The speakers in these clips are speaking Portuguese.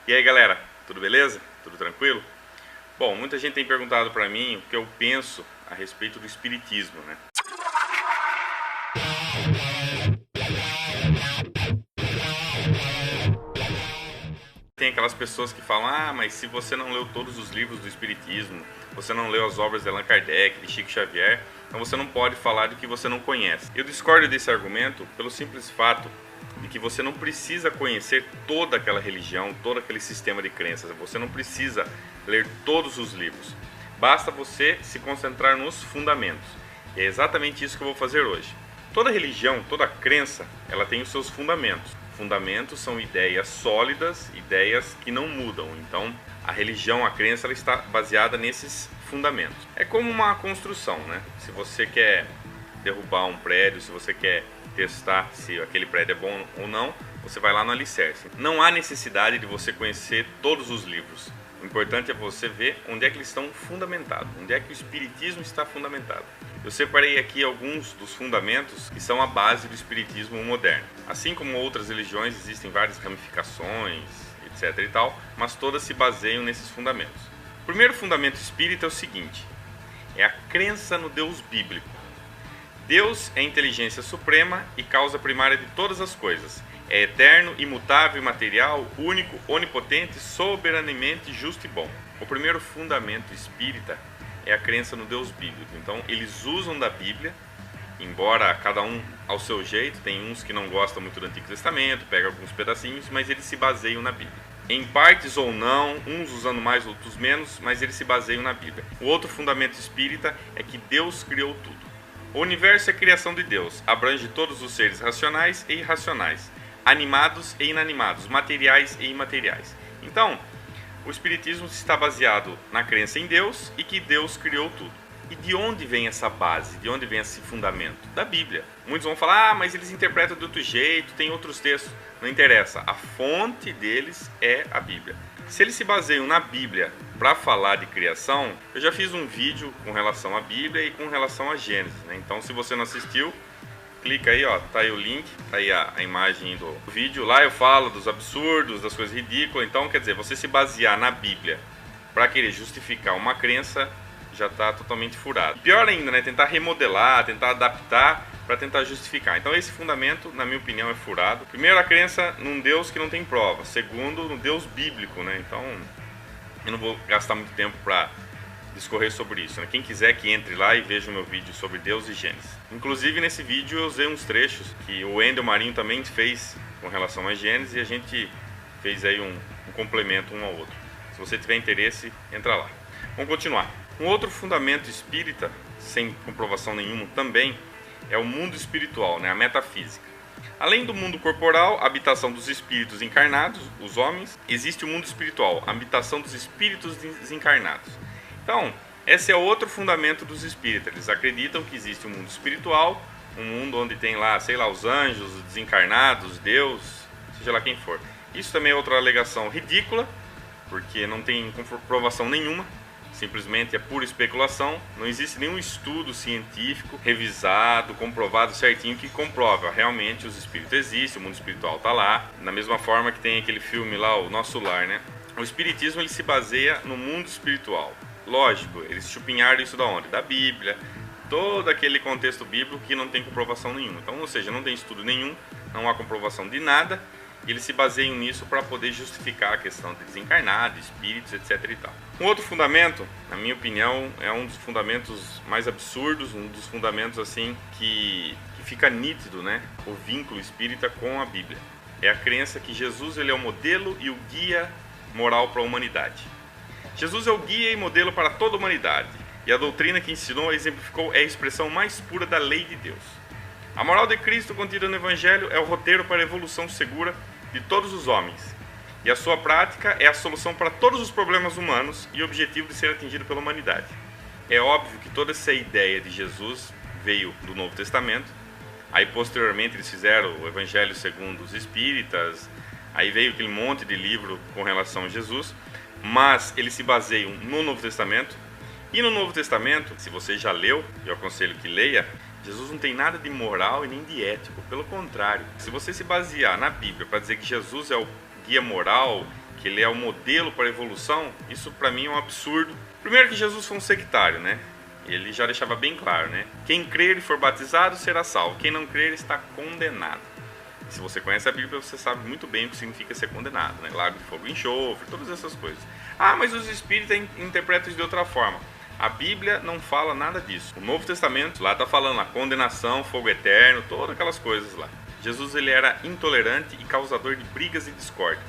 E aí galera, tudo beleza? Tudo tranquilo? Bom, muita gente tem perguntado para mim o que eu penso a respeito do espiritismo, né? Tem aquelas pessoas que falam, mas se você não leu todos os livros do espiritismo, você não leu as obras de Allan Kardec, de Chico Xavier, então você não pode falar do que você não conhece. Eu discordo desse argumento pelo simples fato de que você não precisa conhecer toda aquela religião, todo aquele sistema de crenças. Você não precisa ler todos os livros. Basta você se concentrar nos fundamentos. E é exatamente isso que eu vou fazer hoje. Toda religião, toda crença, ela tem os seus fundamentos. Fundamentos são ideias sólidas, ideias que não mudam. Então, a religião, a crença, ela está baseada nesses fundamentos. É como uma construção, né? Se você quer derrubar um prédio, se você quer testar se aquele prédio é bom ou não, você vai lá no alicerce. Não há necessidade de você conhecer todos os livros. O importante é você ver onde é que eles estão fundamentados, onde é que o espiritismo está fundamentado. Eu separei aqui alguns dos fundamentos que são a base do espiritismo moderno. Assim como outras religiões, existem várias ramificações, etc e tal, mas todas se baseiam nesses fundamentos. O primeiro fundamento espírita é o seguinte: é a crença no Deus bíblico. Deus é a inteligência suprema e causa primária de todas as coisas. É eterno, imutável, imaterial, único, onipotente, soberanamente justo e bom. O primeiro fundamento espírita é a crença no Deus bíblico. Então, eles usam da Bíblia, embora cada um ao seu jeito. Tem uns que não gostam muito do Antigo Testamento, pegam alguns pedacinhos, mas eles se baseiam na Bíblia. Em partes ou não, uns usando mais, outros menos, mas eles se baseiam na Bíblia. O outro fundamento espírita é que Deus criou tudo. O universo é a criação de Deus, abrange todos os seres racionais e irracionais, animados e inanimados, materiais e imateriais. Então, o espiritismo está baseado na crença em Deus e que Deus criou tudo. E de onde vem essa base? De onde vem esse fundamento? Da Bíblia. Muitos vão falar, mas eles interpretam de outro jeito, tem outros textos. Não interessa, a fonte deles é a Bíblia. Se eles se baseiam na Bíblia para falar de criação, eu já fiz um vídeo com relação à Bíblia e com relação a Gênesis, né? Então, se você não assistiu, clica aí, ó, tá aí o link, tá aí a imagem do vídeo. Lá eu falo dos absurdos, das coisas ridículas. Então, quer dizer, você se basear na Bíblia para querer justificar uma crença já está totalmente furado. Pior ainda, né? Tentar remodelar, tentar adaptar para tentar justificar. Então, esse fundamento, na minha opinião, é furado. Primeiro, a crença num Deus que não tem prova. Segundo, no Deus bíblico, né? Então, eu não vou gastar muito tempo para discorrer sobre isso, né? Quem quiser que entre lá e veja o meu vídeo sobre Deus e Gênesis. Inclusive, nesse vídeo eu usei uns trechos que o Wendel Marinho também fez com relação a Gênesis, e a gente fez aí um complemento um ao outro. Se você tiver interesse, entra lá. Vamos continuar. Um outro fundamento espírita, sem comprovação nenhuma também, é o mundo espiritual, né? A metafísica. Além do mundo corporal, a habitação dos espíritos encarnados, os homens, existe o mundo espiritual, a habitação dos espíritos desencarnados. Então, esse é outro fundamento dos espíritas. Eles acreditam que existe um mundo espiritual, um mundo onde tem lá, sei lá, os anjos, os desencarnados, Deus, seja lá quem for. Isso também é outra alegação ridícula, porque não tem comprovação nenhuma. Simplesmente é pura especulação. Não existe nenhum estudo científico revisado, comprovado certinho que comprova realmente os espíritos existem, o mundo espiritual está lá. Da mesma forma que tem aquele filme lá, O Nosso Lar, né? O espiritismo ele se baseia no mundo espiritual. Lógico, eles chupinharam isso da onde? Da Bíblia, todo aquele contexto bíblico que não tem comprovação nenhuma. Então, ou seja, não tem estudo nenhum, não há comprovação de nada. Eles se baseiam nisso para poder justificar a questão de desencarnado, espíritos, etc. e tal. Um outro fundamento, na minha opinião, é um dos fundamentos mais absurdos, um dos fundamentos assim que fica nítido, né? O vínculo espírita com a Bíblia. É a crença que Jesus ele é o modelo e o guia moral para a humanidade. Jesus é o guia e modelo para toda a humanidade, e a doutrina que ensinou e exemplificou é a expressão mais pura da lei de Deus. A moral de Cristo contida no Evangelho é o roteiro para a evolução segura de todos os homens, e a sua prática é a solução para todos os problemas humanos e o objetivo de ser atingido pela humanidade. É óbvio que toda essa ideia de Jesus veio do Novo Testamento, aí posteriormente eles fizeram o Evangelho segundo os Espíritas, aí veio aquele monte de livro com relação a Jesus, mas eles se baseiam no Novo Testamento. E no Novo Testamento, se você já leu, eu aconselho que leia, Jesus não tem nada de moral e nem de ético, pelo contrário. Se você se basear na Bíblia para dizer que Jesus é o guia moral, que ele é o modelo para a evolução, isso para mim é um absurdo. Primeiro que Jesus foi um sectário, né? Ele já deixava bem claro, né? Quem crer e for batizado será salvo, quem não crer está condenado. Se você conhece a Bíblia, você sabe muito bem o que significa ser condenado, né? Lago de fogo e enxofre, todas essas coisas. Ah, mas os espíritas interpretam isso de outra forma. A Bíblia não fala nada disso. O Novo Testamento lá está falando a condenação, fogo eterno, todas aquelas coisas lá. Jesus ele era intolerante e causador de brigas e discórdia.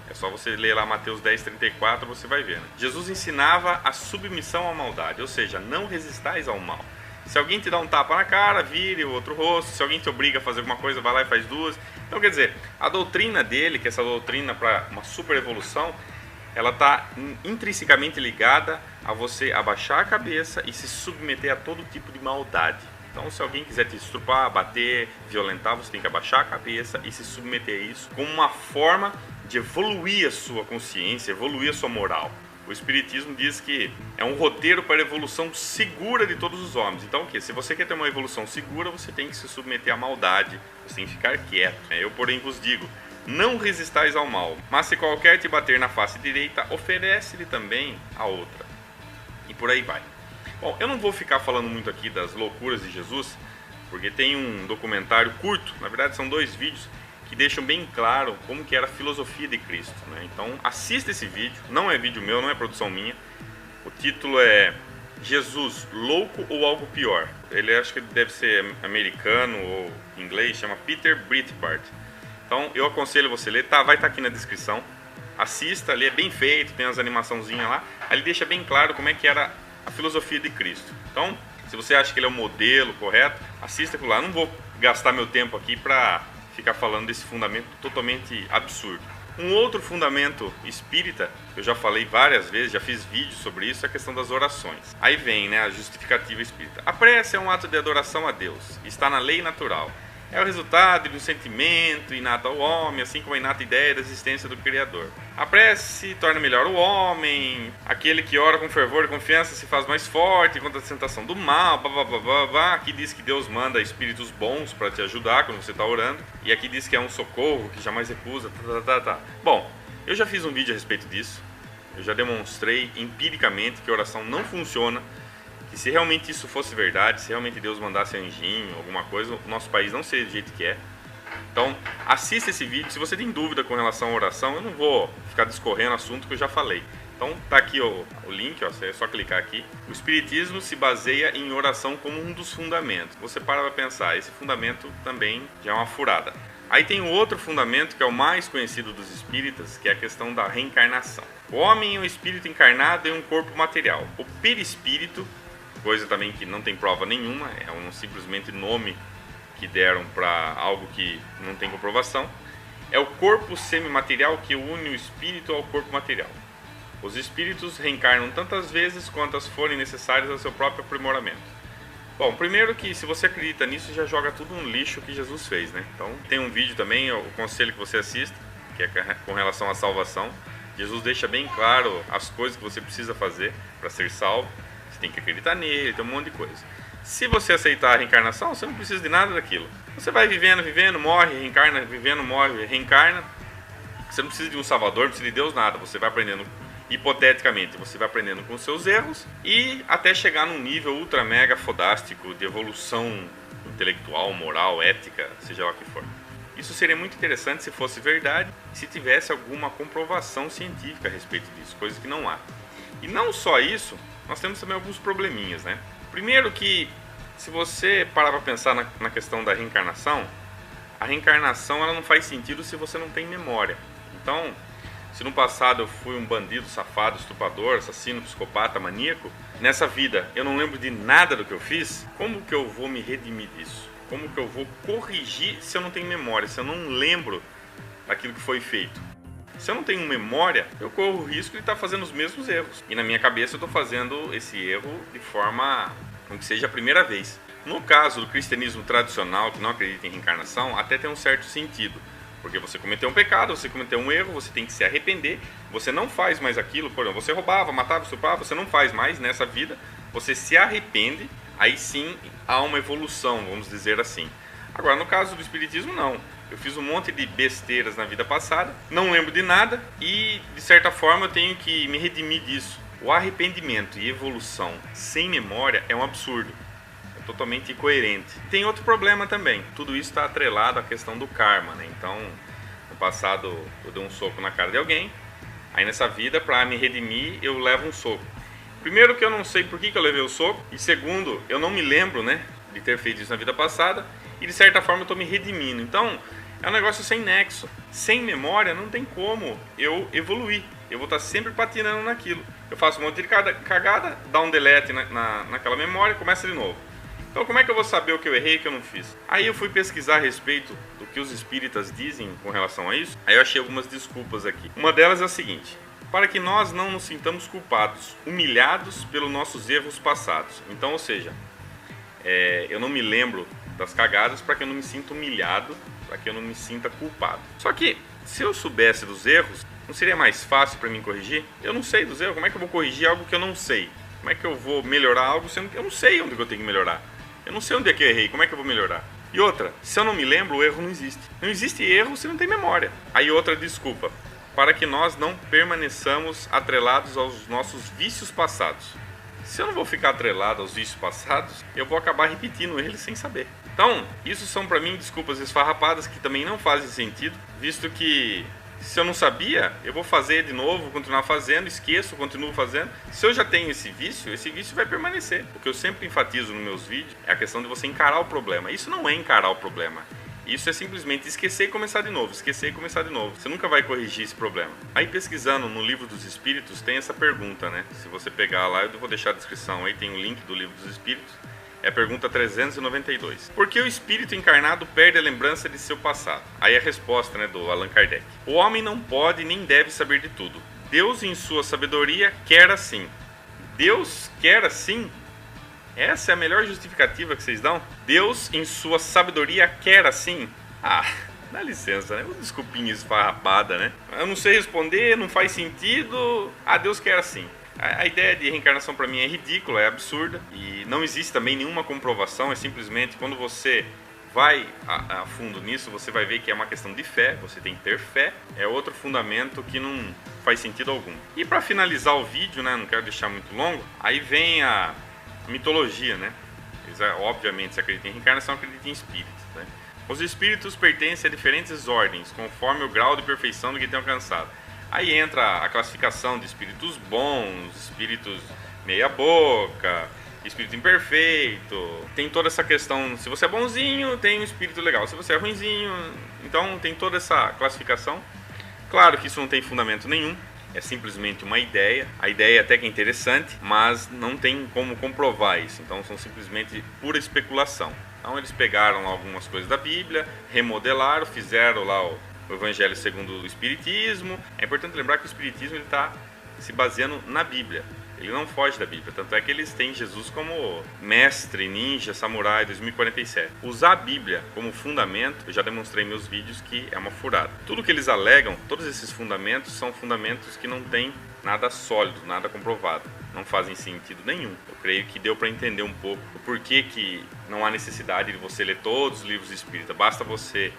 É só você ler lá Mateus 10:34, você vai ver, né? Jesus ensinava a submissão à maldade, ou seja, não resistais ao mal. Se alguém te dá um tapa na cara, vire o outro rosto. Se alguém te obriga a fazer alguma coisa, vai lá e faz duas. Então, quer dizer, a doutrina dele, que é essa doutrina para uma super evolução, ela está intrinsecamente ligada a você abaixar a cabeça e se submeter a todo tipo de maldade. Então, se alguém quiser te estrupar, bater, violentar, você tem que abaixar a cabeça e se submeter a isso como uma forma de evoluir a sua consciência, evoluir a sua moral. O Espiritismo diz que é um roteiro para a evolução segura de todos os homens. Então, o quê? Se você quer ter uma evolução segura, você tem que se submeter à maldade, você tem que ficar quieto. Eu, porém, vos digo, não resistais ao mal, mas se qualquer te bater na face direita, oferece-lhe também a outra. E por aí vai. Bom, eu não vou ficar falando muito aqui das loucuras de Jesus, porque tem um documentário curto, na verdade são 2 vídeos, que deixam bem claro como que era a filosofia de Cristo, né? Então assista esse vídeo, não é vídeo meu, não é produção minha. O título é Jesus, louco ou algo pior? Ele acho que deve ser americano ou inglês, chama Peter Breitbart. Então eu aconselho você a ler, vai estar aqui na descrição. Assista, ali é bem feito, tem umas animaçãozinhas lá. Aí ele deixa bem claro como é que era a filosofia de Cristo. Então, se você acha que ele é o modelo correto, assista aquilo lá. Não vou gastar meu tempo aqui para ficar falando desse fundamento totalmente absurdo. Um outro fundamento espírita, eu já falei várias vezes, já fiz vídeos sobre isso, é a questão das orações. Aí vem, né, a justificativa espírita. A prece é um ato de adoração a Deus, está na lei natural. É o resultado de um sentimento inato ao homem, assim como a inata ideia da existência do Criador. A prece torna melhor o homem, aquele que ora com fervor e confiança se faz mais forte contra a tentação do mal, Aqui diz que Deus manda espíritos bons para te ajudar quando você está orando, e aqui diz que é um socorro que jamais recusa, Bom, eu já fiz um vídeo a respeito disso, eu já demonstrei empiricamente que a oração não funciona, que se realmente isso fosse verdade, se realmente Deus mandasse anjinho, alguma coisa, o nosso país não seria do jeito que é. Então, assista esse vídeo. Se você tem dúvida com relação à oração, eu não vou ficar discorrendo assunto que eu já falei. Então, tá aqui o link, é só clicar aqui. O Espiritismo se baseia em oração como um dos fundamentos. Você para pensar, esse fundamento também já é uma furada. Aí tem o outro fundamento, que é o mais conhecido dos espíritas, que é a questão da reencarnação. O homem é um espírito encarnado em um corpo material. O perispírito, coisa também que não tem prova nenhuma, é um simplesmente nome que deram para algo que não tem comprovação, é o corpo semimaterial que une o espírito ao corpo material. Os espíritos reencarnam tantas vezes quantas forem necessárias ao seu próprio aprimoramento. Bom, primeiro que se você acredita nisso, já joga tudo no lixo que Jesus fez, né? Então tem um vídeo também, eu aconselho que você assista, que é com relação à salvação. Jesus deixa bem claro as coisas que você precisa fazer para ser salvo. Você tem que acreditar nele, tem um monte de coisa. Se você aceitar a reencarnação, você não precisa de nada daquilo. Você vai vivendo, morre, reencarna, vivendo, morre, reencarna. Você não precisa de um salvador, não precisa de Deus, nada. Você vai aprendendo, hipoteticamente, você vai aprendendo com os seus erros e até chegar num nível ultra mega fodástico de evolução intelectual, moral, ética, seja lá o que for. Isso seria muito interessante se fosse verdade, se tivesse alguma comprovação científica a respeito disso, coisa que não há. E não só isso, nós temos também alguns probleminhas, né? Primeiro que, se você parar para pensar na questão da reencarnação, a reencarnação ela não faz sentido se você não tem memória. Então, se no passado eu fui um bandido, safado, estuprador, assassino, psicopata, maníaco, nessa vida eu não lembro de nada do que eu fiz, como que eu vou me redimir disso? Como que eu vou corrigir se eu não tenho memória, se eu não lembro daquilo que foi feito? Se eu não tenho memória, eu corro o risco de estar fazendo os mesmos erros. E na minha cabeça eu estou fazendo esse erro de forma como que seja a primeira vez. No caso do cristianismo tradicional, que não acredita em reencarnação, até tem um certo sentido. Porque você cometeu um pecado, você cometeu um erro, você tem que se arrepender. Você não faz mais aquilo, por exemplo, você roubava, matava, estuprava, você não faz mais nessa vida. Você se arrepende, aí sim há uma evolução, vamos dizer assim. Agora, no caso do espiritismo, não. Eu fiz um monte de besteiras na vida passada, não lembro de nada e, de certa forma, eu tenho que me redimir disso. O arrependimento e evolução sem memória é um absurdo. É totalmente incoerente. Tem outro problema também. Tudo isso está atrelado à questão do karma, né? Então, no passado, eu dei um soco na cara de alguém. Aí, nessa vida, para me redimir, eu levo um soco. Primeiro que eu não sei por que eu levei o soco. E segundo, eu não me lembro, né, de ter feito isso na vida passada. E, de certa forma, eu estou me redimindo. Então, é um negócio sem nexo. Sem memória, não tem como eu evoluir. Eu vou estar sempre patinando naquilo. Eu faço um monte de cagada, dá um delete naquela memória e começa de novo. Então, como é que eu vou saber o que eu errei e o que eu não fiz? Aí eu fui pesquisar a respeito do que os espíritas dizem com relação a isso. Aí eu achei algumas desculpas aqui. Uma delas é a seguinte: para que nós não nos sintamos culpados, humilhados pelos nossos erros passados. Então, ou seja, eu não me lembro das cagadas para que eu não me sinta humilhado, para que eu não me sinta culpado. Só que, se eu soubesse dos erros, não seria mais fácil para mim corrigir? Eu não sei dos erros, como é que eu vou corrigir algo que eu não sei? Como é que eu vou melhorar algo sendo que eu não sei onde eu tenho que melhorar? Eu não sei onde é que eu errei, como é que eu vou melhorar? E outra, se eu não me lembro, o erro não existe. Não existe erro se não tem memória. Aí outra desculpa: para que nós não permaneçamos atrelados aos nossos vícios passados. Se eu não vou ficar atrelado aos vícios passados, eu vou acabar repetindo eles sem saber. Então, isso são para mim desculpas esfarrapadas que também não fazem sentido, visto que se eu não sabia, eu vou fazer de novo, continuar fazendo, esqueço, continuo fazendo. Se eu já tenho esse vício vai permanecer. O que eu sempre enfatizo nos meus vídeos é a questão de você encarar o problema. Isso não é encarar o problema. Isso é simplesmente esquecer e começar de novo, esquecer e começar de novo. Você nunca vai corrigir esse problema. Aí, pesquisando no Livro dos Espíritos, tem essa pergunta, né? Se você pegar lá, eu vou deixar a descrição aí, tem o link do Livro dos Espíritos. É a pergunta 392. Por que o espírito encarnado perde a lembrança de seu passado? Aí a resposta, né, do Allan Kardec. O homem não pode nem deve saber de tudo. Deus, em sua sabedoria, quer assim. Deus quer assim? Essa é a melhor justificativa que vocês dão? Deus, em sua sabedoria, quer assim? Ah, dá licença, né? Uma desculpinha esfarrapada, né? Eu não sei responder, não faz sentido. Ah, Deus quer assim. A ideia de reencarnação para mim é ridícula, é absurda. E não existe também nenhuma comprovação. É simplesmente quando você vai a fundo nisso, você vai ver que é uma questão de fé. Você tem que ter fé. É outro fundamento que não faz sentido algum. E para finalizar o vídeo, né? Não quero deixar muito longo. Aí vem a mitologia, né? Eles, obviamente, se acreditam em reencarnação, acreditam em espíritos, né? Os espíritos pertencem a diferentes ordens, conforme o grau de perfeição do que tem alcançado. Aí entra a classificação de espíritos bons, espíritos meia boca, espírito imperfeito. Tem toda essa questão, se você é bonzinho, tem um espírito legal. Se você é ruinzinho, então tem toda essa classificação. Claro que isso não tem fundamento nenhum. É simplesmente uma ideia. A ideia até que é interessante, mas não tem como comprovar isso. Então são simplesmente pura especulação. Então eles pegaram algumas coisas da Bíblia, remodelaram, fizeram lá o Evangelho segundo o Espiritismo. É importante lembrar que o Espiritismo está se baseando na Bíblia. Ele não foge da Bíblia. Tanto é que eles têm Jesus como mestre, ninja, samurai 2047. Usar a Bíblia como fundamento, eu já demonstrei em meus vídeos que é uma furada. Tudo que eles alegam, todos esses fundamentos, são fundamentos que não têm nada sólido, nada comprovado. Não fazem sentido nenhum. Eu creio que deu para entender um pouco o porquê que não há necessidade de você ler todos os livros espíritas. Basta você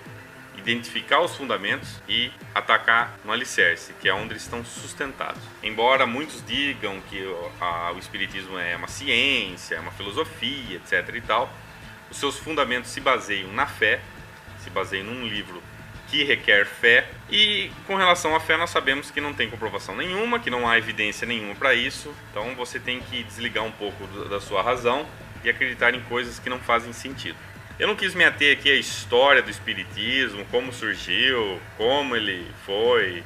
identificar os fundamentos e atacar no alicerce, que é onde eles estão sustentados. Embora muitos digam que o espiritismo é uma ciência, é uma filosofia, etc. e tal, os seus fundamentos se baseiam na fé, se baseiam num livro que requer fé, e com relação à fé nós sabemos que não tem comprovação nenhuma, que não há evidência nenhuma para isso. Então você tem que desligar um pouco da sua razão e acreditar em coisas que não fazem sentido. Eu não quis me ater aqui à história do espiritismo, como surgiu, como ele foi,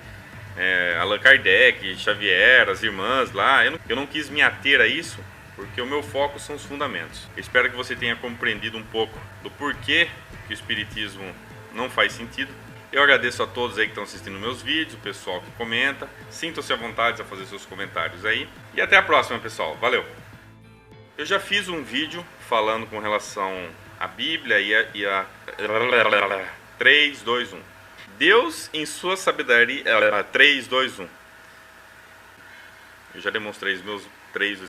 Allan Kardec, Xavier, as irmãs lá. Eu não quis me ater a isso, porque o meu foco são os fundamentos. Eu espero que você tenha compreendido um pouco do porquê que o espiritismo não faz sentido. Eu agradeço a todos aí que estão assistindo meus vídeos, o pessoal que comenta. Sintam-se à vontade a fazer seus comentários aí. E até a próxima, pessoal. Valeu! Eu já fiz um vídeo falando com relação à Bíblia e a 3, 2, 1. Deus em sua sabedoria... 3, 2, 1. Eu já demonstrei os meus 3